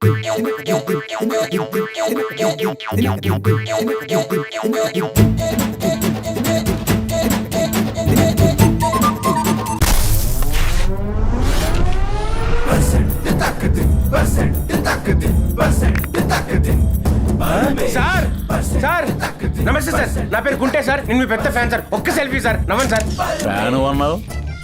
Sir sir నమస్తే sir, నా పేరు గుంటే సార్. నేను మీ పెద్ద ఫ్యాన్ సార్. ఒక్క సెల్ఫీ సార్. నవ్వండి సార్. ఫ్యాన్ అన్నావు,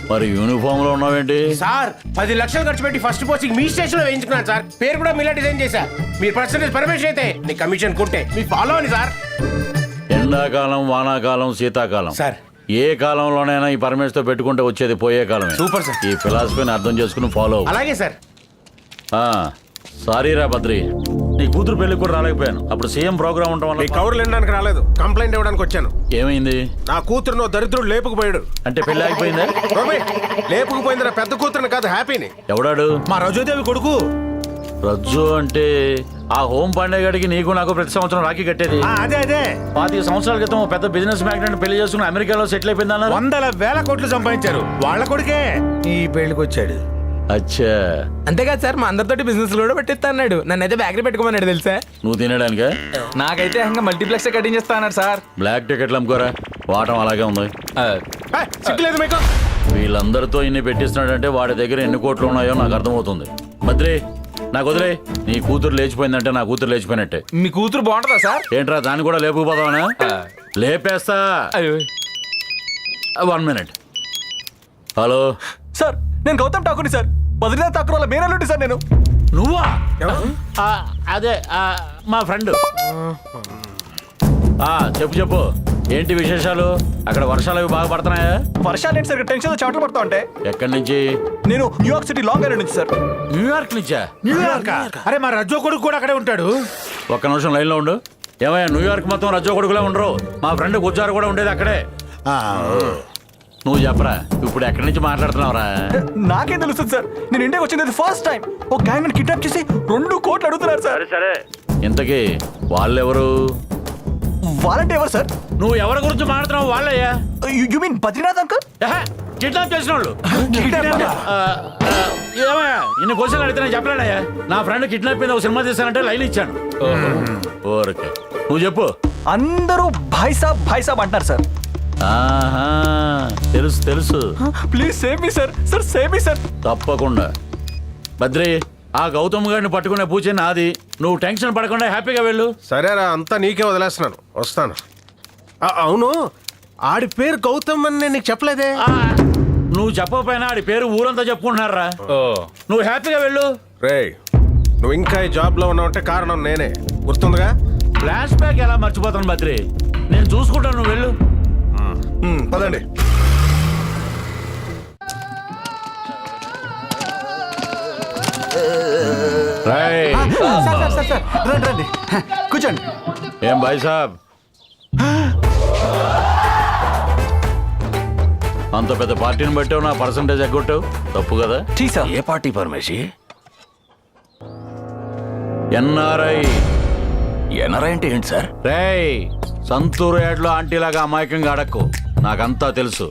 మరి యూనిఫామ్ లో ఉన్నావేంటి? సార్ 10 లక్షలు ఖర్చు పెట్టి ఫస్ట్ పోస్టింగ్ మీ స్టేషన్ లో వేయించుకున్నాను సార్. పేరు కూడా మీలా డిజైన్ చేశా. మీరు పర్సెంటేజ్ పర్మిషన్ అయితే నీ కమిషన్ కుంటే మీ ఫాలో అని సార్. ఎండాకాలం, వానాకాలం, శీతాకాలం సార్ ఏ కాలంలోనైనా ఈ పరమేష్ తో పెట్టుకుంటే వచ్చేది పోయే కాలమే. Super sir. ఈ ఫిలాసఫీని అర్థం చేసుకుని ఫాలో. అలాగే సార్. సారీ రా బద్రి, నీ కూతురు పెళ్లికి కూడా రాలేకపోయాను. అప్పుడు సీఎం ప్రోగ్రామ్ ఉండడం వల్ల. మీ కవర్లు వినడానికి రాలేదు, కంప్లైంట్ ఇవ్వడానికి వచ్చాను. ఏమైంది? నా కూతురును దరిద్రుడు లేపుకుపోయాడు. అంటే పెళ్లి ఆగిపోయిందా? లేపుకుపోయింది పెద్ద కూతురుని కాదు, హ్యాపీని. ఎవడాడు? మా రజోదేవి కొడుకు. రజ్జు అంటే ఆ హోమ్ పండగడికి నీకు నాకు ప్రతి సంవత్సరం రాఖీ కట్టేది. అదే అదే 25 సంవత్సరాల క్రితం పెద్ద బిజినెస్ మ్యాగ్నెట్ పెళ్లి చేసుకుని అమెరికాలో సెటిల్ అయిపోయిందన్నారు. 100,000 కోట్లు సంపాదించారు. వాళ్ళ కొడుకే ఈ పెళ్లికి వచ్చాడు. అచ్చా, అంతేకాదు సార్, మా అందరితోటి బిజినెస్ కూడా పెట్టిస్తా అన్నాడు. నన్ను అయితే బ్యాకరీ పెట్టుకోమన్నాడు తెలుసా. నువ్వు తినడానికా? నాకైతే ఇంకా మల్టీప్లెక్స్ కటింగ్ చేస్తా అన్నాడు సార్. బ్లాక్ టికెట్లు అమ్ముకోరా, వాటం అలాగే ఉంది. సిగ్గులేదు మీకు? వీళ్ళందరితో ఇన్ని పెట్టిస్తున్నాడంటే వాడి దగ్గర ఎన్ని కోట్లు ఉన్నాయో నాకు అర్థమవుతుంది. బద్రి, నాకు వదిలే. నీ కూతురు లేచిపోయిందంటే నా కూతురు లేచిపోయినట్టే. మీ కూతురు బాగుంటుందా సార్? ఏంట్రా దాన్ని కూడా లేపుకుపోదావనా? లేపేస్తా. 1 మినిట్. హలో సార్, నేను గౌతమ్ ఠాకూర్ని సార్. బద్రీనాథ్ ఠాకూర్ వాళ్ళ మేనల్లుండి సార్ నేను. నువ్వా? అదే మా ఫ్రెండ్. చెప్పు చెప్పు, ఏంటి విశేషాలు? అక్కడ వర్షాలు అవి బాగా పడుతున్నాయా? వర్షాలు ఏంటి సార్, టెన్షన్ చెమటలు పడతా ఉంటే. ఎక్కడి నుంచి? నేను న్యూయార్క్ సిటీ లాంగ్ ఐలాండ్ నుంచి సార్. న్యూయార్క్ నుంచా? న్యూయార్క్? అరే మా రజో కొడుకు కూడా అక్కడే ఉంటాడు. ఒక్క నిమిషం లైన్లో ఉండు. ఏమయ్యా, న్యూయార్క్ మొత్తం రజో కొడుకులే ఉండరు. మా ఫ్రెండ్ గుజ్జారు కూడా ఉండేది అక్కడే. నువ్వు చెప్పరా, ఇప్పుడు ఎక్కడి నుంచి మాట్లాడుతున్నావురా? నాకేం తెలుస్తుంది సార్, నేను ఇండియాకి వచ్చింది ఫస్ట్ టైం. ఒక గ్యాంగ్ కిడ్నాప్ చేసి 2 కోట్లు అడుగుతున్నారు సార్. సరే, ఇంతకీ వాళ్ళెవరు? వాలంటీ ఎవరు సార్? నువ్వు ఎవరి గురించి మాట్లాడుతున్నావు? వాళ్ళయ్యా. You mean Badrinath uncle? Kidnap చేసిన వాళ్ళు. ఏమయ్యా, ఇన్ని క్వశ్చన్లు అడిగితే చెప్పలేడయ్యా. నా ఫ్రెండ్ కిడ్నాప్ మీద ఒక సినిమా తీశానంటే లైన్ ఇచ్చాను. ఓకే, నువ్వు చెప్పు. అందరూ భాయ్ సాబ్ అంటారు సార్. ఆహా, తెలుసు తెలుసు. Please save me sir. Sir save me sir. తప్పకుండా. బద్రి, ఆ గౌతమ్ గారిని పట్టుకునే పూచే నాది. నువ్వు టెన్షన్ పడకుండా హ్యాపీగా వెళ్ళు. సరేరా, అంతా నీకే వదిలేస్తున్నాను, వస్తాను. అవును, ఆడి పేరు గౌతమ్ అని నేను నీకు చెప్పలేదే. నువ్వు చెప్పకపోయినా ఆడి పేరు ఊరంతా చెప్పుకుంటున్నారా. నువ్వు హ్యాపీగా వెళ్ళు. రేయ్, నువ్వు ఇంకా ఈ జాబ్ లో ఉన్నావంటే కారణం నేనే, గుర్తుందిగా? ఫ్లాష్ బ్యాక్ ఎలా మర్చిపోతాను బద్రి, నేను చూసుకుంటాను, నువ్వు వెళ్ళు. పదండి. రండి కూర్చోండి. ఏం భాయ్ సాబ్, అంత పెద్ద పార్టీని బట్టావు, నా పర్సంటేజ్ ఎగ్గొట్టావు, తప్పు కదా? ఏ పార్టీ పరమేశి? ఎన్ఆర్ఐ. ఎన్ఆర్ఐ అంటే ఏంటి సార్? రేయ్, సంతూరు ఏడ్లో ఆంటీలాగా అమాయకంగా అడక్కు, నాకంతా తెలుసు.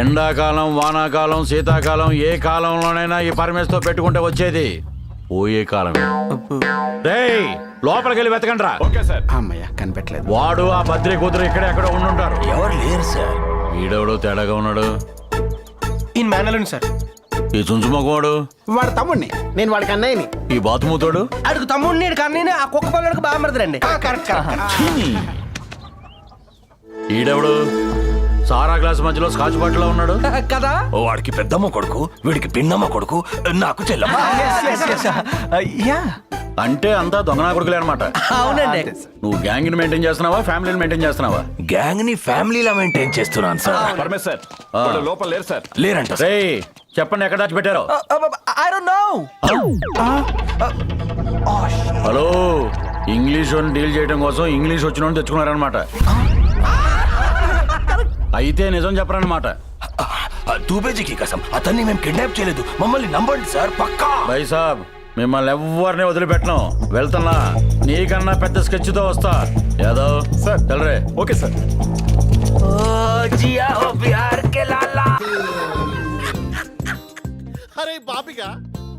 ఎండాకాలం, వానాకాలం, శీతాకాలం ఏ కాలంలోనైనా ఈ పరమేశ్తో పెట్టుకుంటే వచ్చేది పోయే కాలమే. రేయ్, లోపలికి వెళ్ళి వెతకండి రా. Okay sir. అమ్మయ్య, కనిపెట్టలేదు. వాడు ఆ బద్రి కూతురు ఇక్కడే ఎక్కడో ఉండుంటారు. ఎవరు లేరు సార్. ఈడెవడో తేడాగా ఉన్నాడు. ఈ మేనలుని సార్. ఈ చుంచుమొకవాడు వాడు తమ్ముడిని, నేను వాడికి అన్నయ్యని. ఈ బాతుమూతోడు అడుగు తమ్ముడిని కన్నయ్యని. ఆ కుక్క పిల్లడికి బాగా మరదరండి. కరెక్ట్. ఈడెవడు సారా గ్లాస్ మధ్యలో స్కాచ్ బాటిల్ ఉన్నాడు కదా. వాడికి పెద్దమ్మ కొడుకు, వీడికి పిన్నమ్మ కొడుకు, నాకు చెల్లమ్మ. అంటే అంతా దొంగనా కొడుకులే అనమాట. అవునండి. నువ్వు గ్యాంగ్ ని మెయింటైన్ చేస్తున్నావా, ఫ్యామిలీని మెయింటైన్ చేస్తున్నావా? గ్యాంగ్ ని ఫ్యామిలీలా మెయింటైన్ చేస్తున్నాను సార్. పరమేశ్ సార్, లోపల లేరు సార్. లేరంట సార్. రేయ్, చెప్పండి, ఎక్కడ దాచి పెట్టారో. I don't know. Hello, English deal చేయడం కోసం ఇంగ్లీష్ వచ్చిన తెచ్చుకున్నారనమాట. అయితే నిజం చెప్పరన్నమాట. దూబేజీకి కసం, అతన్ని మేము కిడ్నాప్ చేయలేదు, మమ్మల్ని నమ్మండి సార్, పక్కా. భాయ్ సాబ్, మిమ్మల్ని ఎవరిని వదిలిపెట్టను. వెళ్తున్నా, నీకన్నా పెద్ద స్కెచ్ తో వస్తా. యాదవ్ సార్, తెలరే. Okay sir. అరే బాబిగా,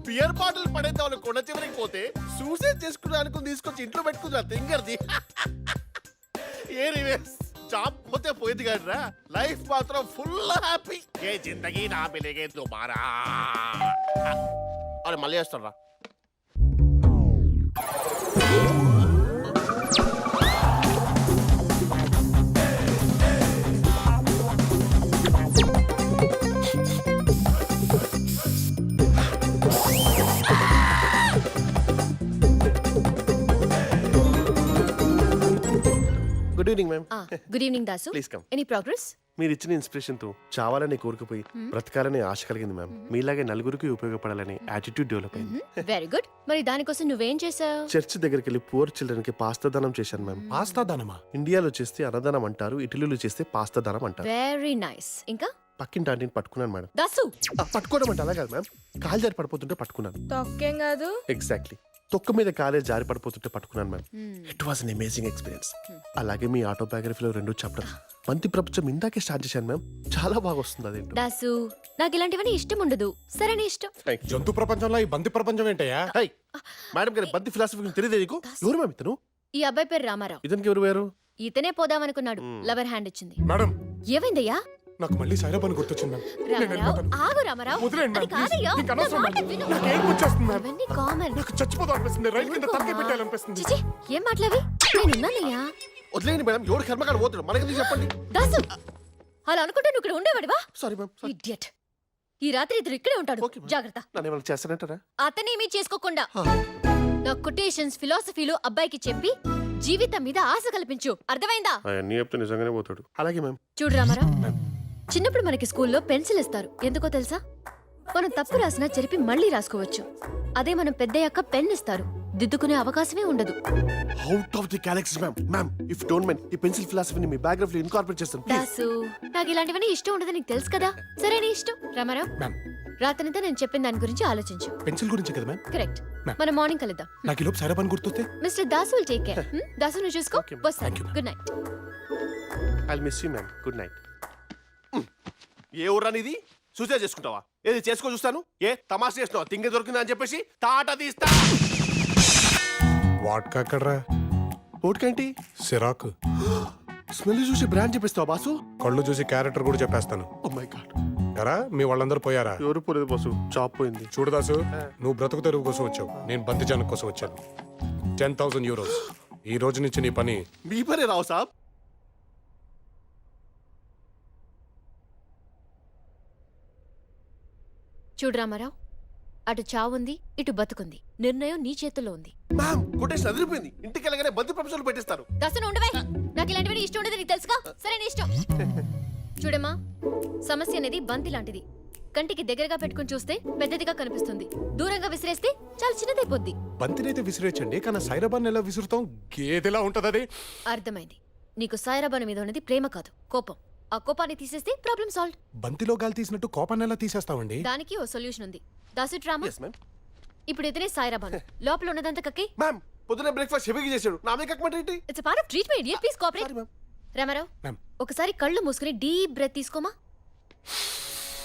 బియర్ బాటిల్ పడేద్దామని కొండ చివరికి పోతే సూసైడ్ చేసుకునే అనుకుని తీసుకొచ్చి ఇంట్లో పెట్టుకుందా తింగర్ది. ఏ జాబ్ పోతే పోయింది కదరా, లైఫ్ మాత్రం ఫుల్ హ్యాపీ. ఏ జిందగీ నా మిలేగే దుబారా. అరే మళ్ళీ వేస్తారా? Good evening ma'am. Good evening Dasu. Please come. Any progress? మీరు ఇచ్చిన ఇన్స్పిరేషన్ తో చావాలని కోరుకుపోయి బ్రతకాలనే ఆశ కలిగింది మ్యామ్. మీలాగే నలుగురికి ఉపయోగపడాలని యాటిట్యూడ్ డెవలప్ అయింది. Very good. మరి దానికోసం నువ్వేం చేసావు? చర్చ్ దగ్గరికి వెళ్ళి పూర్ చిల్డ్రన్ కి పాస్తా దానం చేశాను మ్యామ్. పాస్తా దానమా? ఇండియాలో చేస్తే అన్నదానం అంటారు, ఇటలీలో చేస్తే పాస్తా దానం అంటారు. Very nice. ఇంకా పక్కింటి ఆంటీని పట్టుకున్నాను మేడం. దాసు, పట్టుకోవడం అంటే అలా కాదు మ్యామ్, కాలు జారి పడిపోతుంటే పట్టుకున్నాను. తొక్కేం కాదు. ఎగ్జాక్ట్లీ, తొక్క మీద కాలే జారి పడిపోతుంటే పట్టుకున్నాను ma'am. It was an amazing experience. అలాగే మీ ఆటోబయోగ్రఫీలో 2 చాప్టర్ బంతి ప్రపంచం ఇందాకే స్టార్ట్ చేశాను మ్యామ్. చాలా బాగా వస్తుంది అదేంటో. దాసు, నాకు ఇలాంటివన్నీ ఇష్టం ఉండదు. సరే నీ ఇష్టం. జంతు ప్రపంచంలో ఈ బంతి ప్రపంచం ఏంటయ్యా? హై మేడం గారి బంతి ఫిలాసఫీ గురించి తెలియదు నీకు? ఎవరు మ్యామ్ ఇతను? ఈ అబ్బాయి పేరు రామారావు. ఇతనికి ఎవరు వేరు? ఇతనే పోదామనుకున్నాడు, లవర్ హ్యాండ్ ఇచ్చింది. మేడం ఏమైందయ్యా? నాకు మళ్ళీ సైరా పని గుర్తొచ్చింది మేడం. రామారావు, ఆగు రామారావు. వదిలేండి అది మేడం, ప్లీజ్. కాదయ్యా. నీకు నా అనవసరం మాట మేడం. విను. నాకు ఏం వచ్చేస్తుంది మేడం. అవన్నీ కామన్. నాకు చచ్చిపోదాం అనిపిస్తుంది, రైలు కింద తలకాయ పెట్టాలనిపిస్తుంది. చిచి, ఏం మాట్లావి? నేనున్నానయ్యా. వదిలేండి మేడం, ఎవడు కర్మకాడు పోతాడు మనకి చెప్పండి. దాసు, అలా అనుకుంటే నువ్వు ఇక్కడ ఉండేవాడివా? Sorry ma'am. ఇడియట్. ఈ రాత్రి ఇద్దరు ఇక్కడే ఉంటాడు. Okay, ma'am. జాగ్రత్త. నన్ను ఏమైనా చేస్తానంటారా? అతనేమీ చేసుకోకుండా నా కొటేషన్స్ ఫిలాసఫీలు అబ్బాయికి చెప్పి జీవితం మీద ఆశ కల్పించు. అర్థమైందా? అవన్నీ చెప్తే నిజంగానే పోతాడు. అలాగే మ్యామ్. చూడు రామారావు, చిన్నప్పుడు మనకి స్కూల్లో పెన్సిల్ ఇస్తారు. ఎందుకో తెలుసా? మనం తప్పు రాసినా చెరిపి మళ్ళీ రాసుకోవచ్చు. అదే మనం పెద్దయ్యాక పెన్ ఇస్తారు, దిద్దుకునే అవకాశమే ఉండదు. Out of the Galaxy ma'am. Ma'am if don't mind ఈ పెన్సిల్ ఫిలాసఫీని మీ బయోగ్రఫీలో ఇన్కార్పొరేట్ చేస్తాను ప్లీజ్. దాసు, నాకు ఇలాంటివన్నీ ఇష్టం ఉండదు, నీకు తెలుసు కదా. సరే నీ ఇష్టం. రామారావు, మ్యామ్, రాత్రంతా నేను చెప్పిన దాని గురించి ఆలోచించు. పెన్సిల్ గురించి కదా మ్యామ్? కరెక్ట్. Ma'am. మనం మార్నింగ్ కలుద్దాం. నాకు ఈ లోపు సైరా పని గుర్తొస్తే? Mister Dasu will take care. Dasu నువ్వు చూసుకో. Okay, ma'am. వస్తాను. Thank you, ma'am. Good night. I'll miss you ma'am. Good night. ఏ ఊరా నీది? సూసైడ్ చేసుకుంటావా? ఏది చేసుకో చూస్తాను. ఏ తమాషా చేస్తున్నావా? తింగ దొరికిందా అని చెప్పేసి తాట తీస్తా. వాట్కా ఎక్కడ్రా? ఓటుకేంటి? సిరాకు. స్మెల్ చూసి బ్రాండ్ చెప్పేస్తావా బాసు? కళ్ళు చూసి క్యారెక్టర్ కూడా చెప్పేస్తాను. Oh my god. ఎరా మీ వాళ్ళందరూ పోయారా? ఎవరు పోలేదు బాసు, జాబ్ పోయింది. చూడు దాసు, నువ్వు బ్రతుకు తెరువు కోసం వచ్చావు, నేను బంతి జనం కోసం వచ్చాను. 10,000 euros. ఈ రోజు నుంచి నీ పని. మీ పనే రావు సాబ్. చూడు రామారావు, అటు చావుంది, ఇటు బతుకుంది. నిర్ణయం నీ చేతుల్లో ఉంది. మ్యామ్ కొటేషన్ అదిరిపోయింది. ఇంటికి వెళ్ళగానే బంతి ప్రపంచంలో పెట్టేస్తారు. దాసు ఉండవే. నాకు ఇలాంటివి ఇష్టం ఉండదు, నీకు తెలుసుగా. సరే నీ ఇష్టం. చూడమ్మా, సమస్య అనేది బంతి లాంటిది. కంటికి దగ్గరగా పెట్టుకుని చూస్తే పెద్దదిగా కనిపిస్తుంది, దూరంగా విసిరేస్తే చాలా చిన్నదైపోద్ది. బంతినైతే విసిరేయచ్చండి, కానీ సైరాబాన్ ఎలా విసురుతాం? గేదెలా ఉంటది అది. అర్థమైంది. నీకు సాయిరాబాను మీద ఉన్నది ప్రేమ కాదు, కోపం. ఆ కోపాన్ని తీసేస్తే ప్రాబ్లం సాల్వ్. బంతిలో గాలి తీసినట్టు కోపాన్ని ఎలా తీసేస్తామండి? దానికి ఓ సొల్యూషన్ ఉంది. దాసు డ్రామా. Yes ma'am. ఇప్పుడు ఇతనే సాయిరాబాను. లోపల ఉన్నదంతా కక్కి. మ్యామ్ పొద్దున బ్రేక్ఫాస్ట్ హెవీగా చేశాడు. నా మీద కక్కమంటే it's part of treatment. Idiot, please cooperate. Sorry ma'am. Ramarao, ma'am. ఒకసారి కళ్ళు మూసుకుని డీప్ బ్రెత్ తీసుకోమా.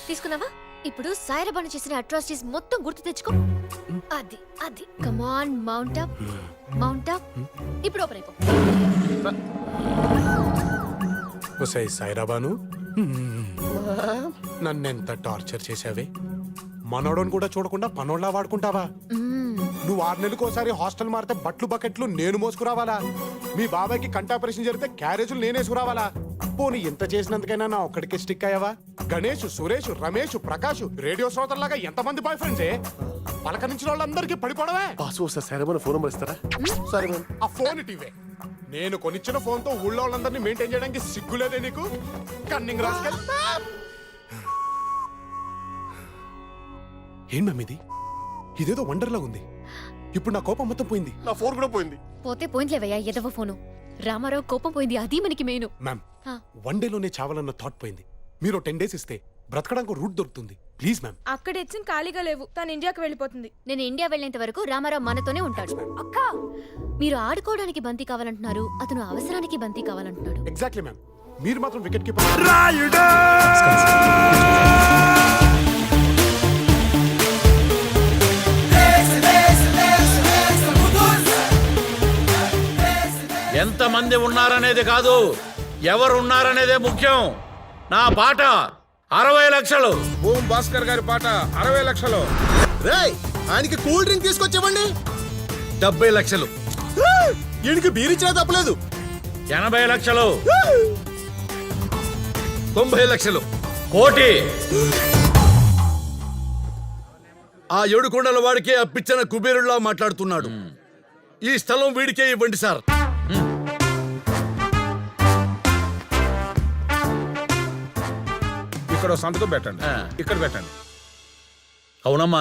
తీసుకున్నావా? ఇప్పుడు సాయిరాబాను చేసిన అట్రాసిటీస్ మొత్తం గుర్తు తెచ్చుకో. అది అది కమాన్, మౌంట్ అప్, మౌంట్ అప్. ఇప్పుడు ఓపెన్ అయిపో. ఒసేయ్ సైరాబాను, నన్నెంత టార్చర్ చేసావే. మనోడని కూడా చూడకుండా పనోళ్ళ వాడుకుంటావా? నువ్వు 6 నెలలకోసారి హాస్టల్ మారితే బట్లు బకెట్లు నేను మోసుకురావాలా? మీ బాబాయ్కి కంటాపరేషన్ జరిగితే క్యారేజీలు నేనేసుకురావాలా? పోనీ ఇంత చేసినందుకైనా నా ఒక్కడికి స్టిక్ అయ్యావా? గణేష్, సురేష్, రమేష్, ప్రకాష్ రేడియో శ్రోతల్లాగా ఎంతమంది బాయ్ ఫ్రెండ్సే? పలకరించిన వాళ్ళందరికీ పడిపోవడమే. బాసు ఒకసారి సరే ఫోన్ నెంబర్ ఇస్తారా? సరే మ్యామ్. ఆ ఫోన్ ఇటీవే. నేను కొనిచ్చిన ఫోన్ తో ఊళ్ళో వాళ్ళందరినీ మెయింటైన్ చేయడానికి సిగ్గులేదే నీకు? Cunning rascal. ఏం మ్యామ్ ఇది? ఇదేదో వండర్లా ఉంది. ఇప్పుడు నా కోపం మొత్తం పోయింది. నా ఫోన్ కూడా పోయింది. పోతే పోయింట్లేవయ్యా ఎదవ ఫోను. రామారావు కోపం పోయింది, అది మనకి మెయిన్. మ్యామ్, 1 డేలోనే చావాలన్న థాట్ పోయింది. మీరు 10 days ఇస్తే బ్రతకడానికి రూట్ దొరుకుతుంది. Please ma'am. అక్కడ ఎచ్చిన ఖాళీగా లేవు, తను ఇండియాకి వెళ్ళిపోతుంది. నేను ఇండియా వెళ్ళేంత వరకు రామారావు మనతోనే ఉంటాడు. అక్క, మీరు ఆడుకోవడానికి బంతి కావాలంటున్నారు, అతను అవసరానికి బంతి కావాలంటున్నాడు. Exactly ma'am. మీరు మాత్రం వికెట్ కీపర్. ఎంతమంది ఉన్నారనేది కాదు, ఎవరున్నారనేదే ముఖ్యం. నా పాట 60 లక్షలు. భూమి భాస్కర్ గారి పాట 60 లక్షలు. ఆయనకి కూల్ డ్రింక్ తీసుకొచ్చేవ్వండి. 70 లక్షలు. ఈయనకి బీరిచ్చినా తప్పలేదు. 80 లక్షలు. 90 లక్షలు. కోటి. ఆ ఏడుకొండల వాడికే అప్పిచ్చిన కుబేరుల్లా మాట్లాడుతున్నాడు. ఈ స్థలం వీడికే ఇవ్వండి సార్. ఇక్కడ సంతకం పెట్టండి, ఆ. ఇక్కడ పెట్టండి. అవునమ్మా,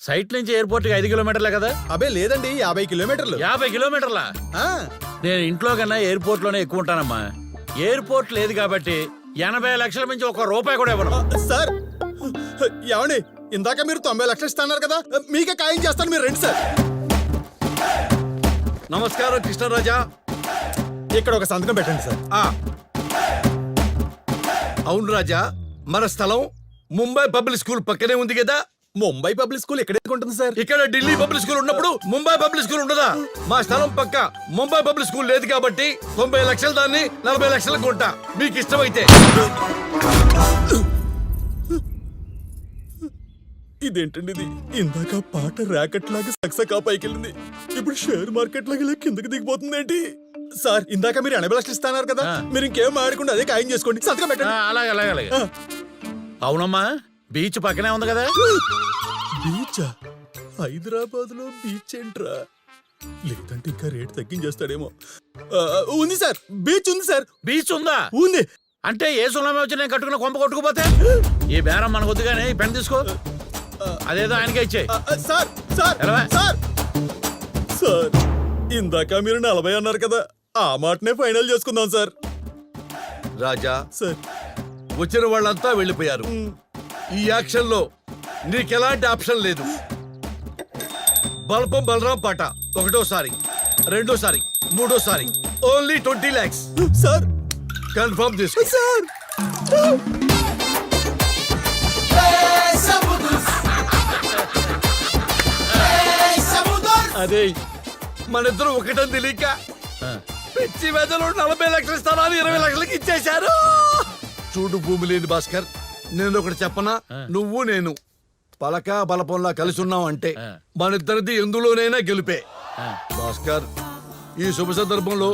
సైట్ నుంచి ఎయిర్పోర్ట్కి 5 కిలోమీటర్లే కదా? అబే లేదండి, 50 కిలోమీటర్లు. 50 కిలోమీటర్లా? నేను ఇంట్లో కన్నా ఎయిర్పోర్ట్ లోనే ఎక్కువ ఉంటానమ్మా. ఎయిర్పోర్ట్ లేదు కాబట్టి 80 లక్షల నుంచి 1 రూపాయి కూడా ఇవ్వను. సార్ ఏమండి, ఇందాక మీరు 90 లక్షలు ఇస్తున్నారు కదా, మీకే ఖాయం చేస్తాను, మీరు రండి సార్. నమస్కారం కృష్ణరాజా. ఇక్కడ ఒక సంతకం పెట్టండి సార్. అవును రాజా, మన స్థలం ముంబై పబ్లిక్ స్కూల్ పక్కనే ఉంది కదా. ముంబై పబ్లిక్ స్కూల్ ఎక్కడ ఉంటుంది సార్? ఇక్కడ ఢిల్లీ పబ్లిక్ స్కూల్ ఉన్నప్పుడు ముంబై పబ్లిక్ స్కూల్ ఉండదా? మా స్థలం పక్క ముంబై పబ్లిక్ స్కూల్ లేదు కాబట్టి 90 లక్షలు దాన్ని 40 లక్షలకు కొంటా. మీకు ఇష్టమైతే. ఇదేంటండి ఇది? ఇందాక పాట ర్యాకెట్ లాగా సక్సెస్ పైకి వెళ్ళింది, ఇప్పుడు షేర్ మార్కెట్ లాగా ఇలా కిందకి దిగిపోతుంది ఏంటి? సార్ ఇందాక మీరు 80 లక్షలు ఇస్తున్నారు కదా, మీరు ఇంకేం ఆడకుండా అదే ఖాయం చేసుకోండి. సంతకం పెట్టండి. అలాగే అలాగే అలాగే. అవునమ్మా, బీచ్ పక్కనే ఉంది కదా. బీచ్? హైదరాబాద్ లో బీచ్ ఏంట్రా? లేదంటే ఇంకా రేట్ తగ్గించేస్తాడేమో. ఉంది సార్, బీచ్ ఉంది సార్. బీచ్ ఉందా? ఉంది. అంటే ఏ సునామీ వచ్చి నేను కట్టుకున్న కొంప కొట్టుకుపోతే ఈ బేరం మనకు వద్దుగానే ఈ పెన్ తీసుకో, అదేదో ఆయనకే ఇచ్చే. సార్ సార్ ఎలవా? సార్ సార్ ఇందాక మీరు 40 అన్నారు కదా, ఆ మాటనే ఫైనల్ చేసుకుందాం సార్. రాజా, సార్ వచ్చిన వాళ్ళంతా వెళ్ళిపోయారు. ఈ యాక్షన్ లో నీకెలాంటి ఆప్షన్ లేదు. బల్పం బలరాం పాట 1వ, 2వ, 3వ, ఓన్లీ 20 lakhs. సార్ కన్ఫర్మ్ చేసుకో. సార్ అదే మనిద్దరం ఒకటని తెలియక పిచ్చి మెదలు 40 లక్షల స్థలాలు 20 లక్షలకి ఇచ్చేశారు. చూడు భూమి లేని భాస్కర్, నేను ఒకటి చెప్పనా? నువ్వు నేను పలక బలపంలా కలిసి ఉన్నాం అంటే మనిద్దరిది ఎందులోనైనా గెలిపే. భాస్కర్, ఈ శుభ సందర్భంలో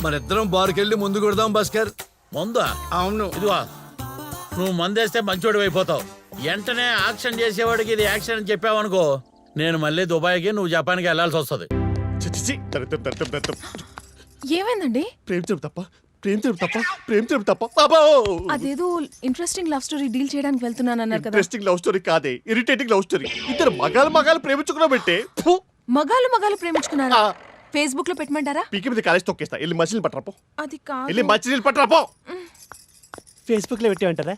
మనిద్దరం బారుకెళ్ళి ముందు కొడదాం భాస్కర్. ముందా? అవును. ఇదిగో, నువ్వు మందేస్తే మంచోడు అయిపోతావు. వెంటనే యాక్షన్ చేసేవాడికి ఇది యాక్షన్ అని చెప్పావనుకో, నేను మళ్ళీ దుబాయ్కి నువ్వు జపాన్కి వెళ్లాల్సి వస్తుంది. ఏమైందండి? ప్రేమ చెరుపు తప్ప, ప్రేమ చెరుపు తప్ప, ప్రేమ చెరుపు తప్ప. బాబా, అదేదో ఇంట్రెస్టింగ్ లవ్ స్టోరీ డీల్ చేయడానికి వెళ్తున్నాను అన్నారు కదా. ఇంట్రెస్టింగ్ లవ్ స్టోరీ కాదే, ఇరిటేటింగ్ లవ్ స్టోరీ. ఇద్దరు మగాలు ప్రేమించుకున్నా పెట్టే. మగాళ్ళు ప్రేమించుకున్నారా? ఫేస్బుక్ లో పెట్టమంటారా? పీకి మీద కాలేజ్ తొక్కేస్తా. వెళ్ళి మంచినీళ్ళు పట్టరాపో. అది కాదు. వెళ్ళి మంచినీళ్ళు పట్టరాపో. ఫేస్బుక్ లో పెట్టేమంటారా?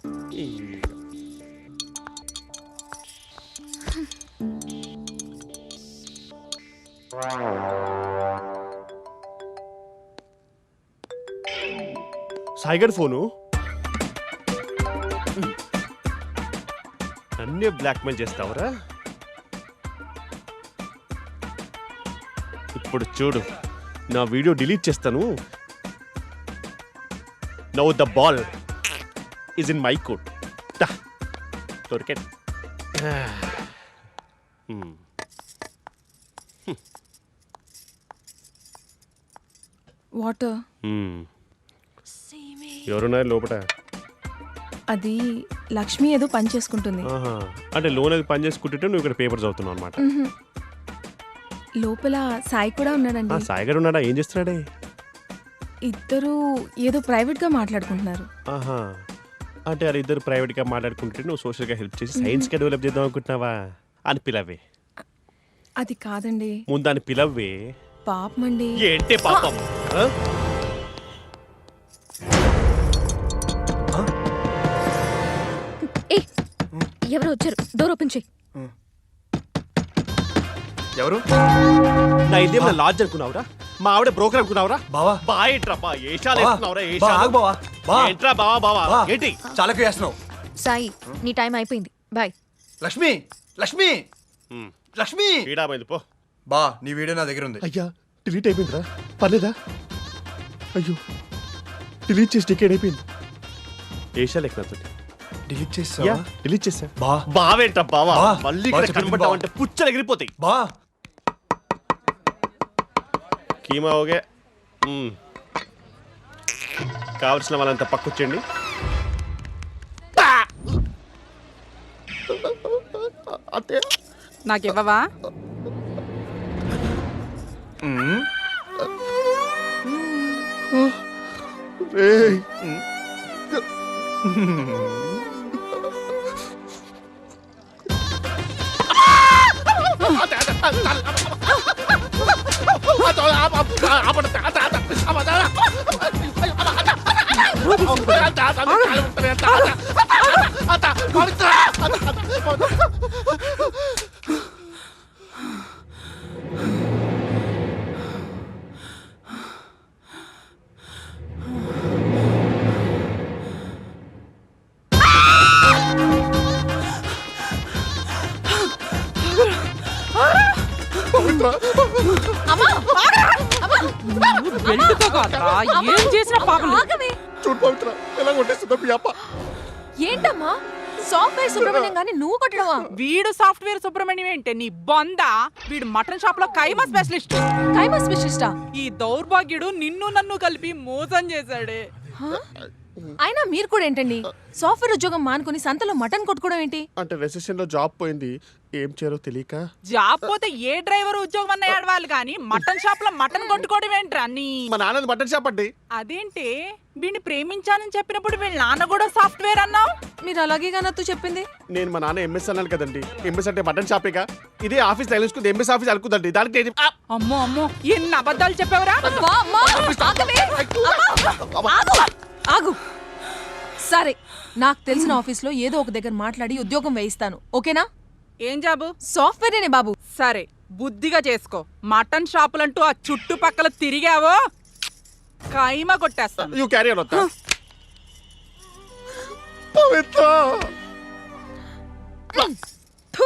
సాయిగడ్ ఫోను. అన్నీ బ్లాక్మెయిల్ చేస్తావరా? ఇప్పుడు చూడు, నా వీడియో డిలీట్ చేస్తాను. Now the ball is in my court. దొరికే. వాటర్. ఎవరున్నారు లోపల? అది లక్ష్మి ఏదో పని చేసుకుంటుంది. అంటే లోన్ అది పని చేసుకుంటుంటే నువ్వు ఇక్కడ పేపర్ చదువుతున్నావు అనమాట. లోపల సాయి కూడా ఉన్నాడండి. సాయి గారు ఉన్నాడా? ఏం చేస్తున్నాడే? ఇద్దరు ఏదో ప్రైవేట్ గా మాట్లాడుకుంటున్నారు. అంటే అది ఇద్దరు ప్రైవేట్ గా మాట్లాడుకుంటే నువ్వు సోషల్ గా హెల్ప్ చేసి సైన్స్ గా డెవలప్ చేద్దాం అనుకుంటున్నావా? అని పిలవే. అది కాదండి. ముందు అని పిలవే. పాపమండి. ఏంటి పాపం? ఎవరు వచ్చారు? డోర్ ఓపెన్ చేయి. ఎవరు? నా ఇదేమన్నా లాడ్జ్ అనుకున్నావురా? మా ఆవిడ బ్రోకర్ అనుకున్నావురా? బావా బాయేట్రా బా, ఏషాలు వేస్తున్నావురా? బా, ఆగు బావా. బా. ఏంట్రా బావా బావా? బా. ఏంటి చాలా వేస్తున్నావు? సాయి, నీ టైం అయిపోయింది. బాయ్. లక్ష్మి, లక్ష్మి, లక్ష్మి. పీడామైంది పో. బా, నీ వీడియో నా దగ్గర ఉంది. అయ్యా డిలీట్ అయిపోయిందిరా. పర్లేదా? అయ్యో డిలీట్ చేసి టికెట్ అయిపోయింది ఏషాలేక నాతో డిలీట్ చేసా డిలీట్ చేసా బావేంట బావా బా. మళ్ళీ బా ఇక్కడ చెప్పండి కనపడ్డావంటే పుచ్చలు ఎగిరిపోతాయి బా కీమా ఓకే కావలసిన వాళ్ళంతా పక్కొచ్చేయండి అంతే నాకివ్వవా రేయ్. ఏం చేసిన పాపం చూడు పవిత్ర ఎలా కొట్టేస్తుందో మీ అప్ప ఏంటమ్మా సాఫ్ట్వేర్ సుబ్రహ్మణ్యం గాని నువ్వు కొట్టడమా? వీడు సాఫ్ట్వేర్ సుబ్రహ్మణ్యం ఏంటే నీ బొందా వీడు మటన్ షాప్ లో కైమా స్పెషలిస్ట్ కైమా స్పెషలిస్టా? ఈ దౌర్భాగ్యుడు నిన్ను నన్ను కలిపి మోసం చేశాడే అయినా మీరు కూడా ఏంటండి సాఫ్ట్వేర్ ఉద్యోగం మానుకుని సంతలో మటన్ కొట్టుకోవడం ఏంటి? అంటే రెసెషన్ లో జాబ్ పోయింది ఏం చేయాలో తెలియక జాబ్ పోతే ఏ డ్రైవర్ ఉద్యోగం అన్న ఏడవాలి కానీ మటన్ షాప్ లో మటన్ కొట్టుకోవడం ఏంట్రా నీ మా నాన్నది మటన్ షాప్ అండి. అదేంటి వీడిని ప్రేమించానని చెప్పినప్పుడు వీళ్ళ నాన్న కూడా సాఫ్ట్వేర్ అన్నావు మీరు అలాగే నాతో చెప్పింది. నేను మా నాన్న ఎంఎస్ అన్నాను కదండి. ఎంఎస్ అంటే మటన్ షాపేగా. ఇదే ఆఫీస్ తెలుసుకుంది ఎంఎస్ ఆఫీస్ అనుకుందండి. దానికి నేను- ఆ! అమ్మో అమ్మో ఎన్ని అబద్ధాలు చెప్పావురా అమ్మా, అమ్మా, ఆగవే. అమ్మా, ఆగు. సరే నాకు తెలిసిన ఆఫీస్లో ఏదో ఒక దగ్గర మాట్లాడి ఉద్యోగం వేయిస్తాను, ఓకేనా? ఏం జాబు సాఫ్ట్వేరేనే బాబు. సరే బుద్ధిగా చేసుకో మటన్ షాపులంటూ ఆ చుట్టుపక్కల తిరిగావో కైమా కొట్టేస్తాను యూ క్యారీ ఆన్ వద్దా? పవిత్ర థు.